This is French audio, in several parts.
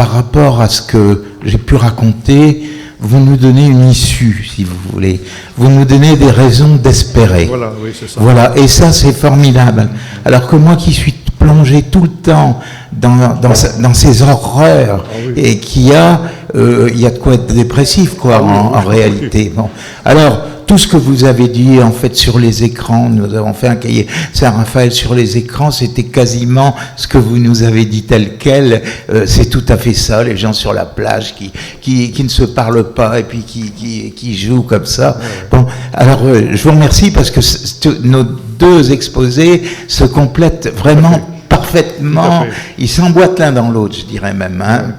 par rapport à ce que j'ai pu raconter, vous nous donnez une issue, si vous voulez. Vous nous donnez des raisons d'espérer. Voilà, oui, c'est ça. Voilà, et ça, c'est formidable. Alors que moi qui suis plongé tout le temps dans ces horreurs, et il y a de quoi être dépressif, quoi, en réalité. Bon. Alors, tout ce que vous avez dit, en fait, sur les écrans, nous avons fait un cahier Saint-Raphaël sur les écrans, c'était quasiment ce que vous nous avez dit tel quel. C'est tout à fait ça, les gens sur la plage qui ne se parlent pas et puis qui jouent comme ça. Bon, alors, je vous remercie parce que nos deux exposés se complètent vraiment parfaitement, ils s'emboîtent l'un dans l'autre, je dirais même. Hein,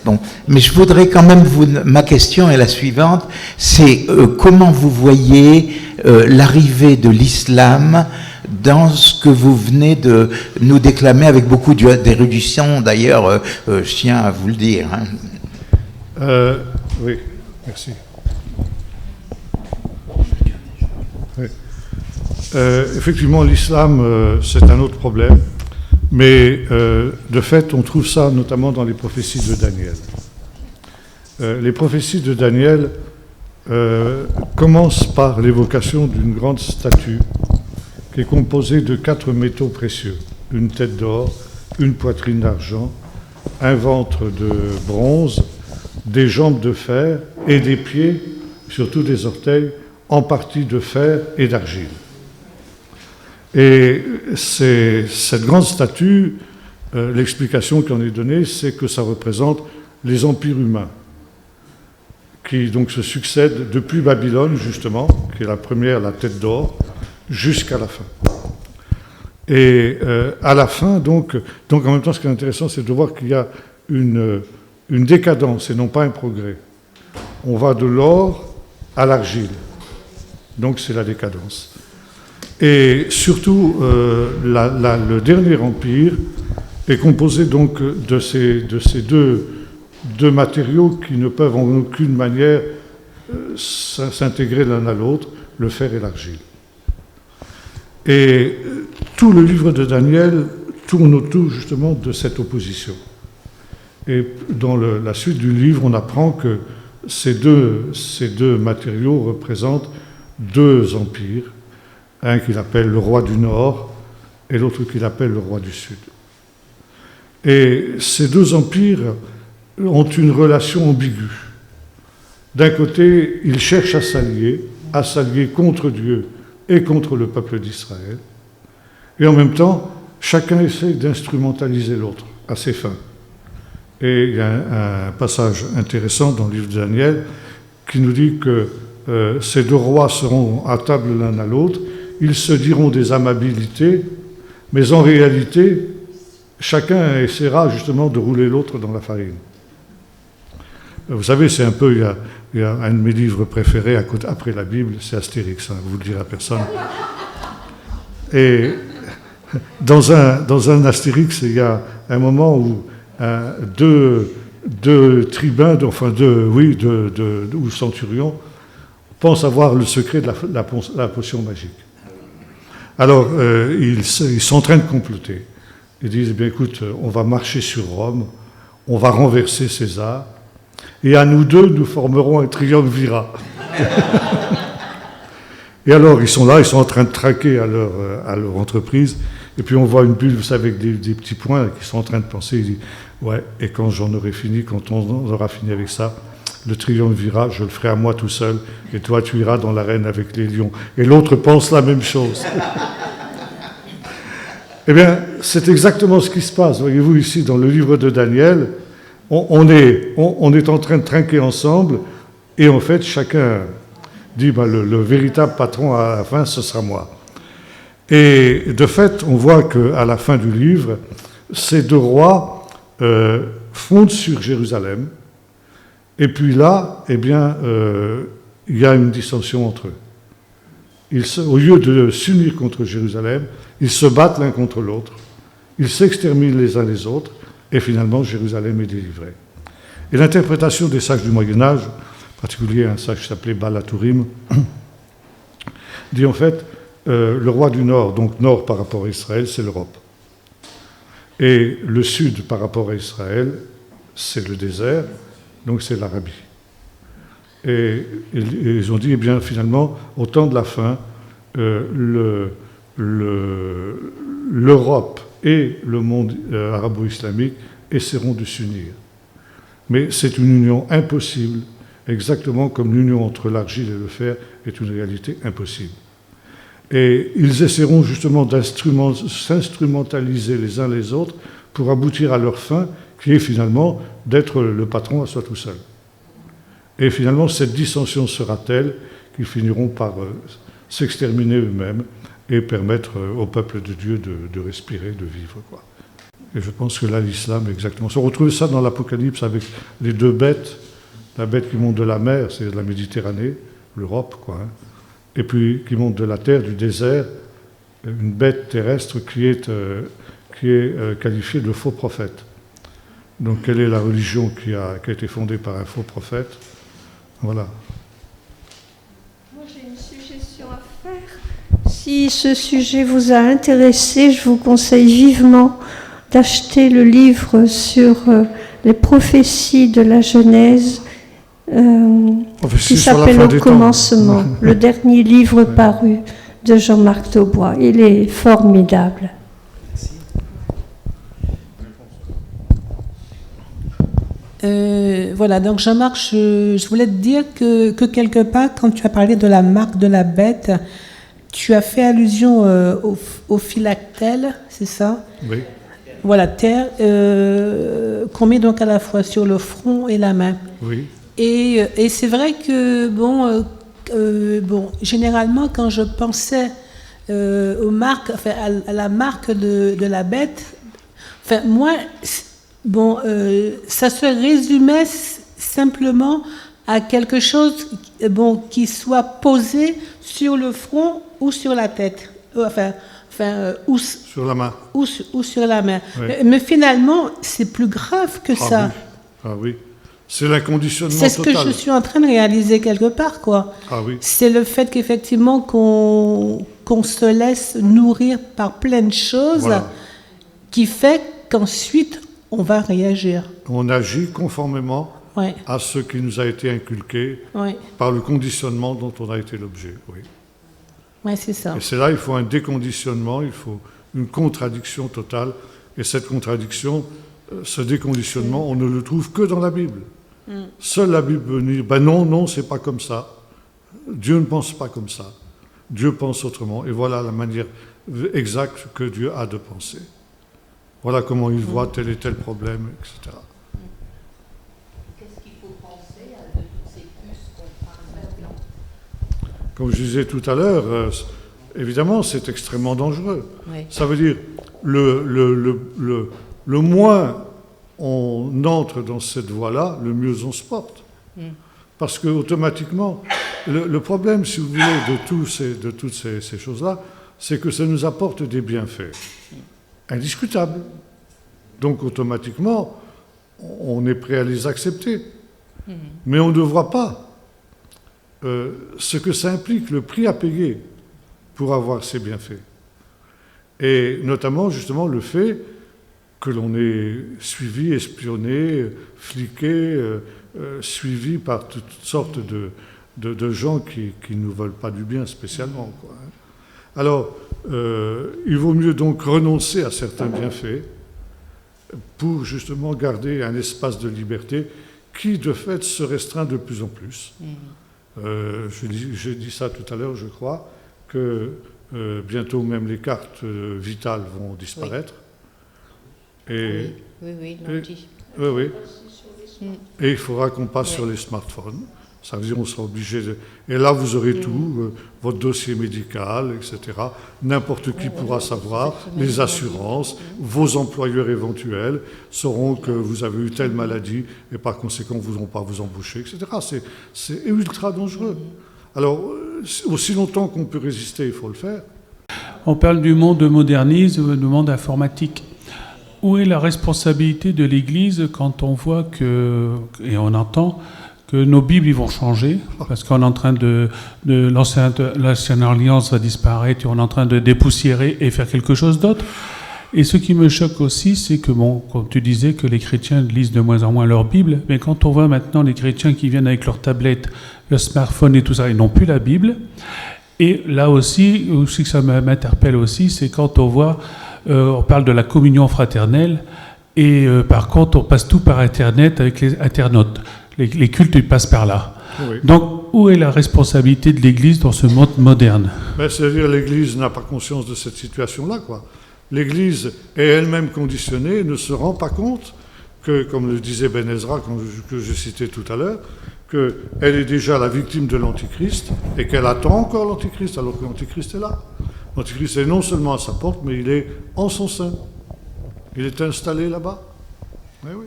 bon. Mais je voudrais quand même ma question est la suivante, c'est comment vous voyez l'arrivée de l'islam dans ce que vous venez de nous déclamer avec beaucoup d'érudition, d'ailleurs, je tiens à vous le dire. Hein. Oui, merci. Oui. Effectivement, l'islam, c'est un autre problème. Mais de fait, on trouve ça notamment dans les prophéties de Daniel. Les prophéties de Daniel commencent par l'évocation d'une grande statue qui est composée de 4 métaux précieux. Une tête d'or, une poitrine d'argent, un ventre de bronze, des jambes de fer et des pieds, surtout des orteils, en partie de fer et d'argile. Et cette grande statue, l'explication qui en est donnée, c'est que ça représente les empires humains, qui donc se succèdent depuis Babylone, justement, qui est la première, la tête d'or, jusqu'à la fin. Et à la fin, donc en même temps, ce qui est intéressant, c'est de voir qu'il y a une décadence et non pas un progrès. On va de l'or à l'argile. Donc c'est la décadence. Et surtout, le dernier empire est composé donc de ces deux matériaux qui ne peuvent en aucune manière s'intégrer l'un à l'autre, le fer et l'argile. Et tout le livre de Daniel tourne autour justement de cette opposition. Et dans la suite du livre, on apprend que ces deux matériaux représentent 2 empires, un qu'il appelle le roi du Nord et l'autre qu'il appelle le roi du Sud. Et ces 2 empires ont une relation ambiguë. D'un côté, ils cherchent à s'allier contre Dieu et contre le peuple d'Israël. Et en même temps, chacun essaie d'instrumentaliser l'autre à ses fins. Et il y a un passage intéressant dans le livre de Daniel qui nous dit que ces 2 rois seront à table l'un à l'autre, ils se diront des amabilités, mais en réalité, chacun essaiera justement de rouler l'autre dans la farine. Vous savez, c'est un peu, il y a un de mes livres préférés après la Bible, c'est Astérix, hein, vous le direz à personne. Et dans un Astérix, il y a un moment où deux tribuns, ou centurions, pensent avoir le secret de la potion magique. Alors, ils sont en train de comploter. Ils disent, eh bien, écoute, on va marcher sur Rome, on va renverser César, et à nous 2, nous formerons un triumvirat. Et alors, ils sont là, ils sont en train de traquer à leur entreprise, et puis on voit une bulle, vous savez, avec des petits points, qui sont en train de penser, ils disent, ouais, et quand on aura fini avec ça, le triumvirat, je le ferai à moi tout seul, et toi, tu iras dans l'arène avec les lions. Et l'autre pense la même chose. Eh bien, c'est exactement ce qui se passe. Voyez-vous, ici, dans le livre de Daniel, on est en train de trinquer ensemble, et en fait, chacun dit, le véritable patron à la fin, ce sera moi. Et de fait, on voit qu'à la fin du livre, ces 2 rois fondent sur Jérusalem, et puis là, eh bien, il y a une dissension entre eux. Au lieu de s'unir contre Jérusalem, ils se battent l'un contre l'autre, ils s'exterminent les uns les autres, et finalement, Jérusalem est délivrée. Et l'interprétation des sages du Moyen-Âge, en particulier un sage qui s'appelait Balatourim, dit en fait, le roi du Nord, donc Nord par rapport à Israël, c'est l'Europe. Et le Sud par rapport à Israël, c'est le désert, donc c'est l'Arabie. Et ils ont dit, eh bien, finalement, au temps de la fin, l'Europe et le monde arabo-islamique essaieront de s'unir. Mais c'est une union impossible, exactement comme l'union entre l'argile et le fer est une réalité impossible. Et ils essaieront justement s'instrumentaliser les uns les autres pour aboutir à leur fin, qui est finalement d'être le patron à soi tout seul. Et finalement, cette dissension sera telle qu'ils finiront par s'exterminer eux-mêmes et permettre au peuple de Dieu de respirer, de vivre, quoi. Et je pense que là, l'islam, exactement. On retrouve ça dans l'Apocalypse avec les deux bêtes. La bête qui monte de la mer, c'est la Méditerranée, l'Europe, quoi. Hein. Et puis qui monte de la terre, du désert, une bête terrestre qui est qualifiée de faux prophète. Donc, quelle est la religion qui a été fondée par un faux prophète? Voilà. Moi, j'ai une suggestion à faire. Si ce sujet vous a intéressé, je vous conseille vivement d'acheter le livre sur les prophéties de la Genèse qui s'appelle Au commencement, le dernier livre paru de Jean-Marc Taubois. Il est formidable. Voilà, donc Jean-Marc, je voulais te dire que quelque part, quand tu as parlé de la marque de la bête, tu as fait allusion au phylactère, c'est ça? Oui. Voilà, terre, qu'on met donc à la fois sur le front et la main. Oui. Et c'est vrai que, généralement, quand je pensais aux marques, enfin, à la marque de la bête, enfin, moi, ça se résumait simplement à quelque chose qui soit posé sur le front ou sur la tête. Ou sur la main. Ou sur la main. Oui. Mais finalement, c'est plus grave que ça. Oui. Ah oui. C'est l'inconditionnement total. C'est ce total. que je suis en train de réaliser quelque part, quoi. Ah oui. C'est le fait qu'effectivement, qu'on se laisse nourrir par plein de choses, voilà, qui fait qu'ensuite, on va réagir. On agit conformément, oui, à ce qui nous a été inculqué, oui, par le conditionnement dont on a été l'objet. Oui. Oui, c'est ça. Et c'est là, il faut un déconditionnement, il faut une contradiction totale. Et cette contradiction, ce déconditionnement, on ne le trouve que dans la Bible. Seule la Bible peut dire, non, c'est pas comme ça. Dieu ne pense pas comme ça. Dieu pense autrement. Et voilà la manière exacte que Dieu a de penser. Voilà comment il voit tel et tel problème, etc. Qu'est-ce qu'il faut penser de toutes ces puces qu'on parle maintenant? Comme je disais tout à l'heure, évidemment, c'est extrêmement dangereux. Oui. Ça veut dire, le moins on entre dans cette voie-là, le mieux on se porte. Parce que automatiquement, le problème, si vous voulez, de toutes ces choses-là, c'est que ça nous apporte des bienfaits indiscutables. Donc automatiquement, on est prêt à les accepter. Mais on ne voit pas ce que ça implique, le prix à payer pour avoir ces bienfaits. Et notamment, justement, le fait que l'on est suivi, espionné, fliqué, suivi par toutes sortes de gens qui ne nous veulent pas du bien spécialement, quoi. Alors, il vaut mieux donc renoncer à certains bienfaits pour justement garder un espace de liberté qui, de fait, se restreint de plus en plus. J'ai dit ça tout à l'heure, je crois, que bientôt même les cartes vitales vont disparaître. Oui, ils l'ont dit. Oui. Et il faudra qu'on passe sur les smartphones. Ça veut dire qu'on sera obligé de... Et là, vous aurez tout, votre dossier médical, etc. N'importe qui pourra savoir, les assurances, vos employeurs éventuels sauront que vous avez eu telle maladie et par conséquent, ne voudront pas vous embaucher, etc. C'est ultra dangereux. Alors, aussi longtemps qu'on peut résister, il faut le faire. On parle du monde moderniste, du monde informatique. Où est la responsabilité de l'Église quand on voit que, et on entend, que nos Bibles ils vont changer, parce qu'on est en train l'ancienne alliance va disparaître, et on est en train de dépoussiérer et faire quelque chose d'autre. Et ce qui me choque aussi, c'est que, bon, comme tu disais, que les chrétiens lisent de moins en moins leur Bible, mais quand on voit maintenant les chrétiens qui viennent avec leur tablette, leur smartphone et tout ça, ils n'ont plus la Bible. Et là aussi que ça m'interpelle aussi, c'est quand on voit, on parle de la communion fraternelle, et par contre, on passe tout par Internet avec les internautes. Les cultes, ils passent par là. Oui. Donc, où est la responsabilité de l'Église dans ce monde moderne? Ben, c'est-à-dire l'Église n'a pas conscience de cette situation-là, quoi. L'Église est elle-même conditionnée, ne se rend pas compte que, comme le disait Ben Ezra, que je citais tout à l'heure, qu'elle est déjà la victime de l'Antichrist et qu'elle attend encore l'Antichrist, alors que l'Antichrist est là. L'Antichrist est non seulement à sa porte, mais il est en son sein. Il est installé là-bas. Oui, oui.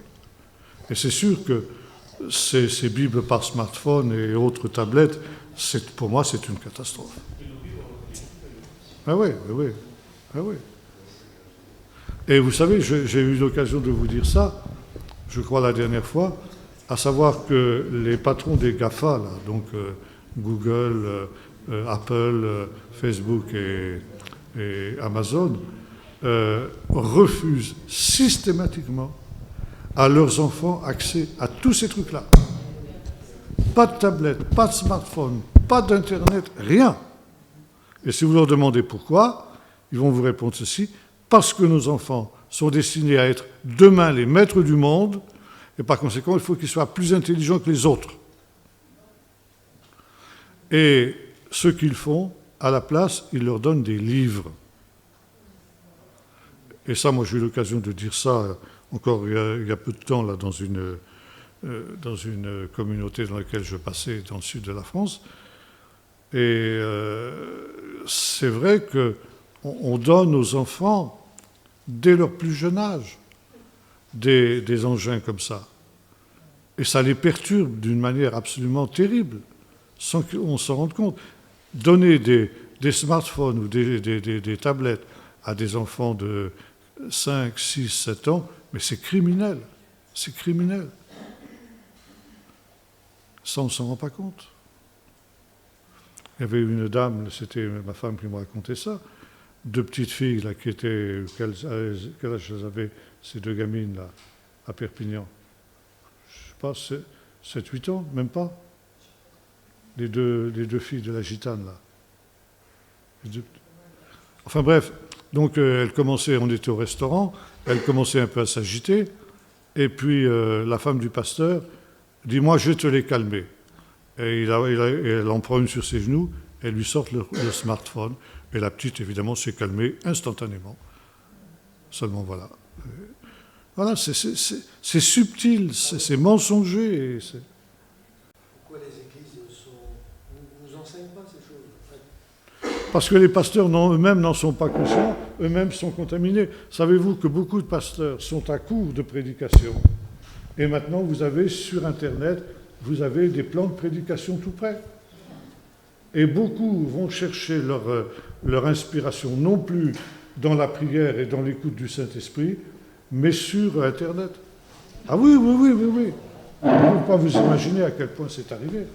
Et c'est sûr que ces Bibles par smartphone et autres tablettes, pour moi, c'est une catastrophe. Ah oui, oui, ah oui. Et vous savez, j'ai eu l'occasion de vous dire ça, je crois la dernière fois, à savoir que les patrons des GAFA, là, donc Google, Apple, Facebook et Amazon, refusent systématiquement à leurs enfants accès à tous ces trucs-là. Pas de tablette, pas de smartphone, pas d'Internet, rien. Et si vous leur demandez pourquoi, ils vont vous répondre ceci: parce que nos enfants sont destinés à être demain les maîtres du monde, et par conséquent, il faut qu'ils soient plus intelligents que les autres. Et ce qu'ils font, à la place, ils leur donnent des livres. Et ça, moi, j'ai eu l'occasion de dire ça encore il y a peu de temps, là, dans une communauté dans laquelle je passais, dans le sud de la France. Et c'est vrai qu'on donne aux enfants, dès leur plus jeune âge, des engins comme ça. Et ça les perturbe d'une manière absolument terrible, sans qu'on s'en rende compte. Donner des smartphones ou des tablettes à des enfants de 5, 6, 7 ans, mais c'est criminel. C'est criminel. Ça, on ne s'en rend pas compte. Il y avait une dame, c'était ma femme qui me racontait ça, 2 petites filles là, qui étaient... Quel âge elles avaient, ces 2 gamines là, à Perpignan? Je ne sais pas, 7, 8 ans, même pas. Les deux filles de la gitane là. Enfin bref, donc elles commençaient, on était au restaurant, elles commençaient un peu à s'agiter, et puis la femme du pasteur dit: moi je vais te les calmer. Et elle en prend une sur ses genoux, elle lui sort le smartphone, et la petite évidemment s'est calmée instantanément. Seulement voilà. Voilà, c'est subtil, c'est mensonger. Et Pourquoi les églises ne nous enseignent pas ces choses? Parce que les pasteurs eux-mêmes n'en sont pas conscients, eux-mêmes sont contaminés. Savez-vous que beaucoup de pasteurs sont à court de prédication? Et maintenant, vous avez sur Internet, vous avez des plans de prédication tout prêts. Et beaucoup vont chercher leur inspiration, non plus dans la prière et dans l'écoute du Saint-Esprit, mais sur Internet. Ah oui, oui, oui, oui, oui. Vous ne pouvez pas vous imaginer à quel point c'est arrivé.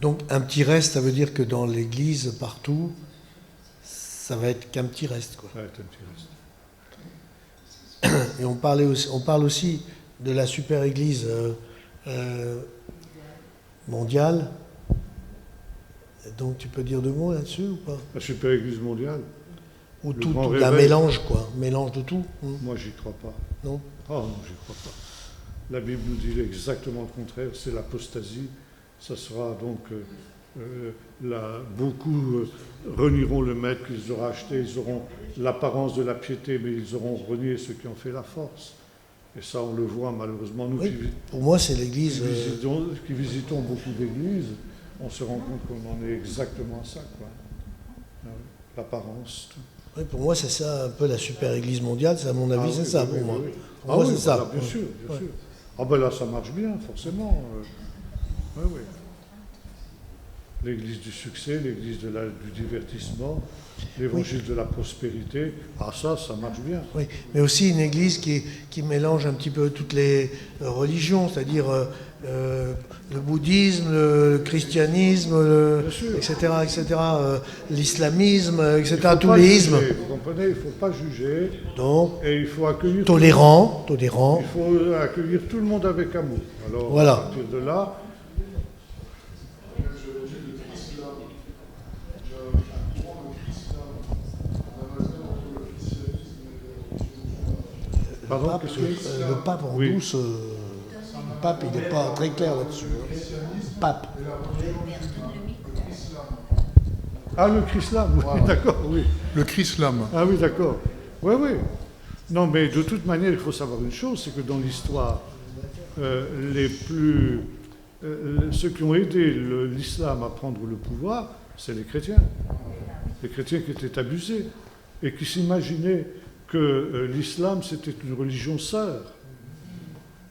Donc un petit reste, ça veut dire que dans l'Église, partout, ça va être qu'un petit reste, quoi. Ça va être un petit reste. Et on parle aussi de la super Église mondiale. Donc tu peux dire 2 mots là-dessus ou pas? La super Église mondiale. Ou Le tout, grand un réveil. mélange, quoi. Mélange de tout. Moi, j'y crois pas. Non. Oh non, j'y crois pas. La Bible nous dit exactement le contraire, c'est l'apostasie. Ça sera donc... beaucoup renieront le maître qu'ils auront acheté, ils auront l'apparence de la piété, mais ils auront renié ceux qui ont fait la force. Et ça, on le voit malheureusement, nous Oui, pour moi, c'est l'Église... qui visitons beaucoup d'églises, on se rend compte qu'on en est exactement à ça, quoi. L'apparence, tout. Oui, pour moi, c'est ça, un peu la super Église mondiale, c'est à mon avis, c'est ça, pour moi. Oui. Pour moi, oui, c'est ça. voilà, bien sûr, bien sûr. Ah ben là, ça marche bien, forcément. Oui, oui. l'église du succès, l'église du divertissement, l'évangile de la prospérité. Ah ça marche bien. Oui, mais aussi une église qui mélange un petit peu toutes les religions, c'est-à-dire le bouddhisme, le christianisme, etc., l'islamisme, etc., tous les ismes. Vous comprenez, il ne faut pas juger. Donc, et il faut accueillir tolérant. Il faut accueillir tout le monde avec amour. Alors, voilà. À partir de là... Pardon, le pape en douce, le pape il n'est pas très clair là-dessus. Pape. Ah, le Chrislam, oui, d'accord, oui. Le Chrislam. Ah oui, d'accord. Oui, oui. Non, mais de toute manière, il faut savoir une chose, c'est que dans l'histoire, ceux qui ont aidé l'islam à prendre le pouvoir, c'est les chrétiens. Les chrétiens qui étaient abusés et qui s'imaginaient que l'islam, c'était une religion sœur,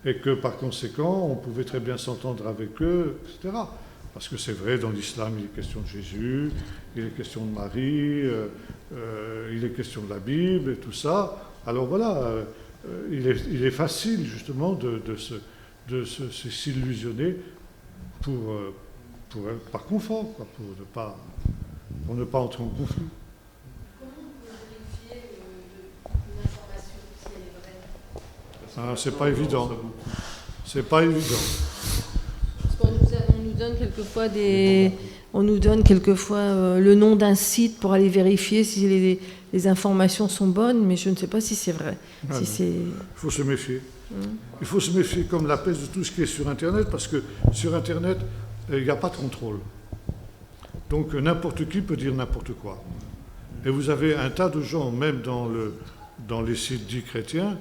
et que par conséquent, on pouvait très bien s'entendre avec eux, etc. Parce que c'est vrai, dans l'islam, il est question de Jésus, il est question de Marie, il est question de la Bible et tout ça. Alors voilà, il est facile justement de s'illusionner par confort, quoi, pour ne pas entrer en conflit. Ah, c'est pas évident. C'est pas évident. Parce qu'on nous donne quelquefois on nous donne quelquefois le nom d'un site pour aller vérifier si les informations sont bonnes, mais je ne sais pas si c'est vrai. Il faut se méfier. Il faut se méfier comme la peste de tout ce qui est sur Internet, parce que sur Internet, il n'y a pas de contrôle. Donc n'importe qui peut dire n'importe quoi. Et vous avez un tas de gens, même dans les sites dits chrétiens,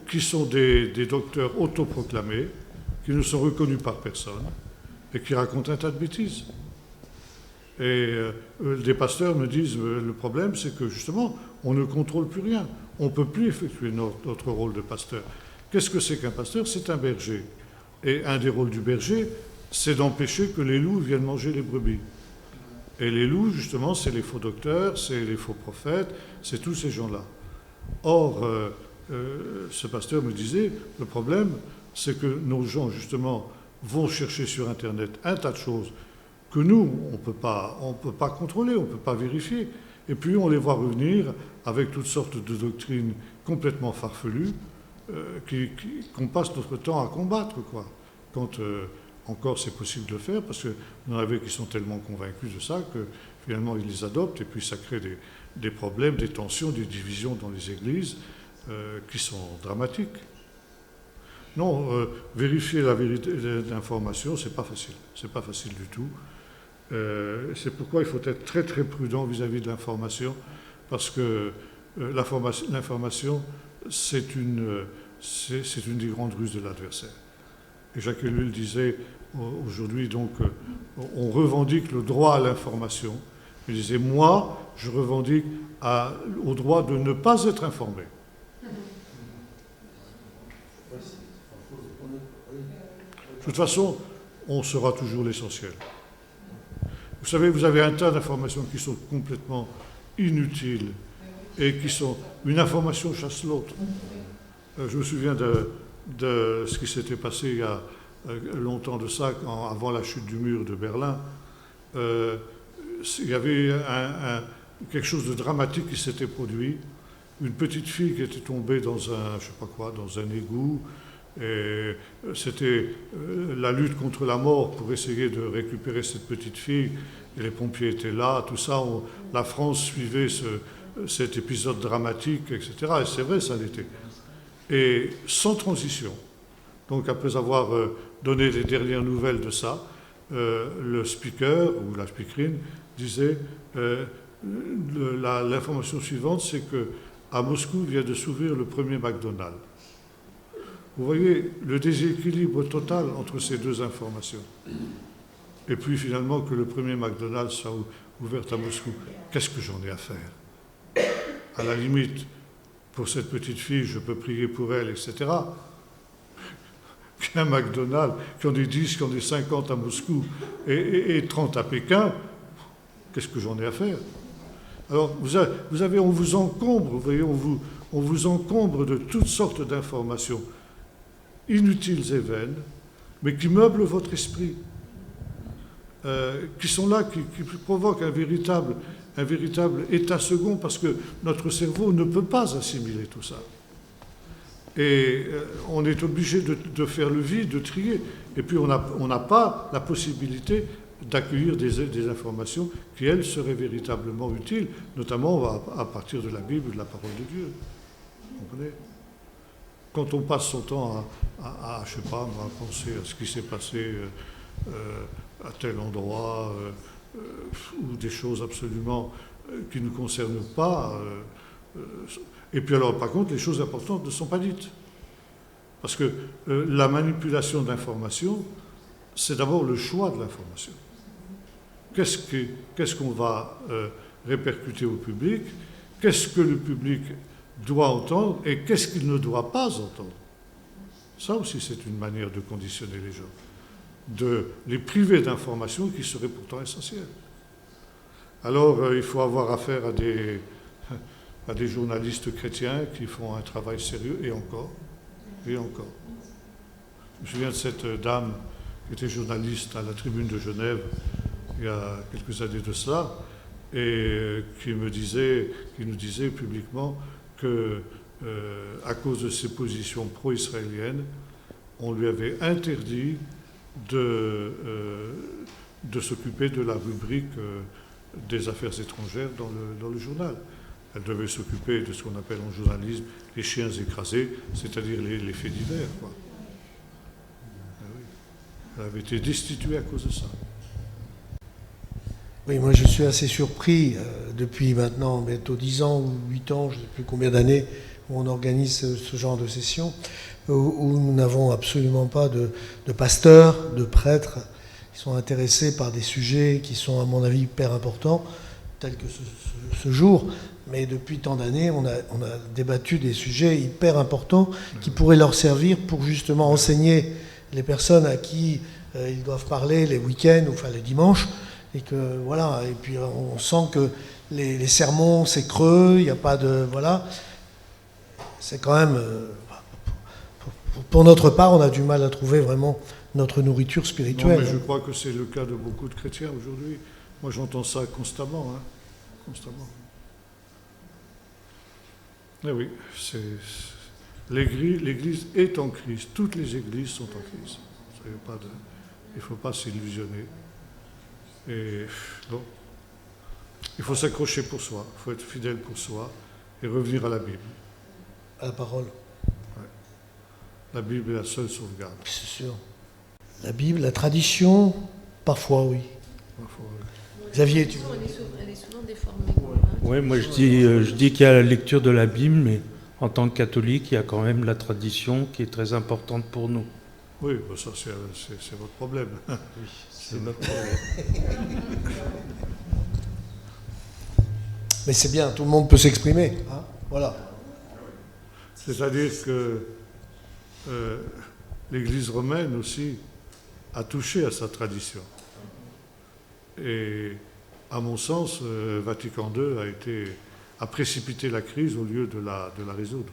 qui sont des docteurs autoproclamés, qui ne sont reconnus par personne, et qui racontent un tas de bêtises. Et des pasteurs me disent, le problème, c'est que justement, on ne contrôle plus rien. On ne peut plus effectuer notre rôle de pasteur. Qu'est-ce que c'est qu'un pasteur? C'est un berger. Et un des rôles du berger, c'est d'empêcher que les loups viennent manger les brebis. Et les loups, justement, c'est les faux docteurs, c'est les faux prophètes, c'est tous ces gens-là. Or, ce pasteur me disait, le problème, c'est que nos gens, justement, vont chercher sur Internet un tas de choses que nous, on peut pas contrôler, on ne peut pas vérifier. Et puis, on les voit revenir avec toutes sortes de doctrines complètement farfelues qu'on passe notre temps à combattre, quoi. Quand encore c'est possible de le faire, parce qu'il y en avait qui sont tellement convaincus de ça que finalement ils les adoptent, et puis ça crée des problèmes, des tensions, des divisions dans les églises qui sont dramatiques. Non, vérifier la vérité de l'information, c'est pas facile. C'est pas facile du tout. C'est pourquoi il faut être très très prudent vis-à-vis de l'information, parce que l'information, c'est une des grandes ruses de l'adversaire. Et Jacques Ellul disait aujourd'hui, donc, on revendique le droit à l'information. Il disait, moi, je revendique au droit de ne pas être informé. De toute façon, on saura toujours l'essentiel. Vous savez, vous avez un tas d'informations qui sont complètement inutiles et qui sont... Une information chasse l'autre. Je me souviens de ce qui s'était passé il y a longtemps de ça, avant la chute du mur de Berlin. Il y avait quelque chose de dramatique qui s'était produit. Une petite fille qui était tombée dans dans un égout. Et c'était la lutte contre la mort pour essayer de récupérer cette petite fille. Et les pompiers étaient là, tout ça. La France suivait cet épisode dramatique, etc. Et c'est vrai, ça l'était. Et sans transition. Donc après avoir donné les dernières nouvelles de ça, le speaker ou la speakerine disait l'information suivante, c'est qu'à Moscou vient de s'ouvrir le premier McDonald's. Vous voyez le déséquilibre total entre ces deux informations. Et puis finalement que le premier McDonald's soit ouvert à Moscou. Qu'est-ce que j'en ai à faire? À la limite, pour cette petite fille, je peux prier pour elle, etc. un McDonald's, qui en ait 10, qui en ait 50 à Moscou et 30 à Pékin, qu'est-ce que j'en ai à faire? Alors, vous avez, on vous encombre, vous voyez, on vous encombre de toutes sortes d'informations inutiles et vaines, mais qui meublent votre esprit, qui sont là, qui provoquent un véritable état second, parce que notre cerveau ne peut pas assimiler tout ça. Et on est obligé de faire le vide, de trier. Et puis on n'a pas la possibilité d'accueillir des informations qui, elles, seraient véritablement utiles, notamment à partir de la Bible, de la parole de Dieu. Vous comprenez? Quand on passe son temps je sais pas, à penser à ce qui s'est passé à tel endroit, ou des choses absolument qui ne nous concernent pas. Et puis alors, par contre, les choses importantes ne sont pas dites. Parce que la manipulation d'informations, c'est d'abord le choix de l'information. Qu'est-ce qu'on va répercuter au public? Qu'est-ce que le public doit entendre et qu'est-ce qu'il ne doit pas entendre? Ça aussi, c'est une manière de conditionner les gens, de les priver d'informations qui seraient pourtant essentielles. Alors, il faut avoir affaire à des journalistes chrétiens qui font un travail sérieux, et encore. Je me souviens de cette dame qui était journaliste à la Tribune de Genève il y a quelques années de cela, et qui nous disait publiquement que, à cause de ses positions pro-israéliennes, on lui avait interdit de s'occuper de la rubrique des affaires étrangères dans le journal. Elle devait s'occuper de ce qu'on appelle en journalisme les chiens écrasés, c'est-à-dire les faits divers, quoi. Oui. Elle avait été destituée à cause de ça. Oui, moi je suis assez surpris, depuis maintenant bientôt 10 ans ou 8 ans, je ne sais plus combien d'années, où on organise ce genre de session, où nous n'avons absolument pas de pasteurs, de prêtres, qui sont intéressés par des sujets qui sont, à mon avis, hyper importants, tels que ce jour. Mais depuis tant d'années, on a débattu des sujets hyper importants qui pourraient leur servir pour justement enseigner les personnes à qui ils doivent parler les week-ends, enfin les dimanches. Et que voilà, et puis on sent que les sermons, c'est creux, il n'y a pas de... Voilà. C'est quand même... pour notre part, on a du mal à trouver vraiment notre nourriture spirituelle. Non, mais je crois que c'est le cas de beaucoup de chrétiens aujourd'hui. Moi, j'entends ça constamment, hein, constamment. Eh oui, l'Église est en crise. Toutes les églises sont en crise. Il ne faut pas s'illusionner. Et bon, il faut s'accrocher pour soi, il faut être fidèle pour soi et revenir à la Bible. À la parole. Ouais. La Bible est la seule sauvegarde. C'est sûr. La Bible, la tradition, parfois oui. Parfois, oui. Xavier, tu... Elle est souvent déformée. Oui, moi je dis qu'il y a la lecture de la Bible, mais en tant que catholique, il y a quand même la tradition qui est très importante pour nous. Oui, bah ça c'est votre problème. Oui, c'est notre problème. Mais c'est bien, tout le monde peut s'exprimer. Hein, voilà. C'est-à-dire que l'Église romaine aussi a touché à sa tradition. Et à mon sens, Vatican II a précipité la crise au lieu de la résoudre.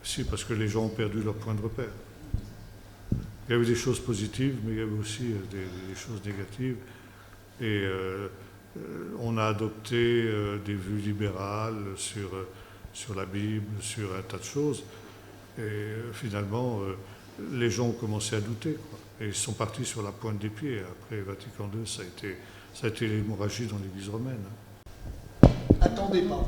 Si, parce que les gens ont perdu leur point de repère. Il y avait des choses positives, mais il y avait aussi des choses négatives. Et on a adopté des vues libérales sur la Bible, sur un tas de choses. Et finalement, les gens ont commencé à douter, quoi. Et ils sont partis sur la pointe des pieds. Après Vatican II, ça a été l'hémorragie dans l'Église romaine. Attendez pas.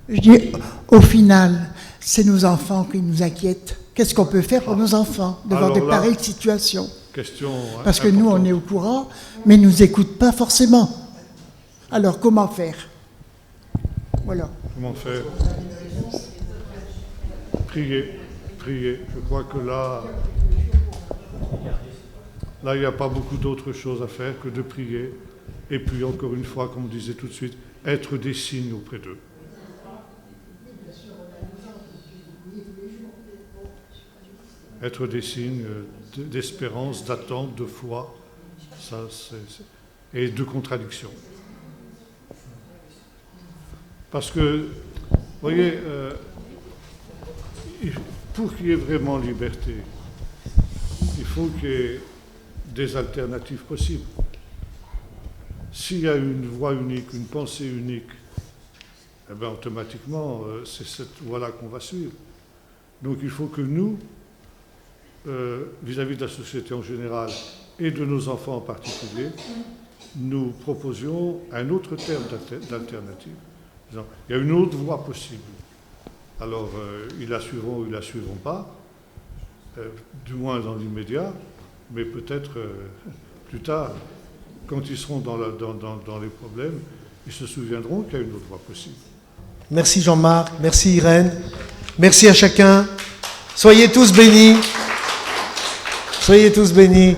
Je dis, au final, c'est nos enfants qui nous inquiètent. Qu'est-ce qu'on peut faire pour nos enfants devant de pareilles situations? Parce que nous, on est au courant, mais ils ne nous écoutent pas forcément. Alors, comment faire? Voilà. Comment faire? Prier. Je crois que là, il n'y a pas beaucoup d'autres choses à faire que de prier. Et puis, encore une fois, comme on disait tout de suite, être des signes auprès d'eux. être des signes d'espérance, d'attente, de foi, et de contradiction. Parce que, vous voyez, pour qu'il y ait vraiment liberté, il faut qu'il y ait des alternatives possibles. S'il y a une voie unique, une pensée unique, eh bien, automatiquement, c'est cette voie-là qu'on va suivre. Donc il faut que nous, vis-à-vis de la société en général et de nos enfants en particulier, nous proposions un autre terme d'alternative. Il y a une autre voie possible. Alors, ils la suivront ou ils ne la suivront pas, du moins dans l'immédiat, mais peut-être plus tard, quand ils seront dans les problèmes, ils se souviendront qu'il y a une autre voie possible. Merci Jean-Marc, merci Irène, merci à chacun. Soyez tous bénis. Soyez tous bénis.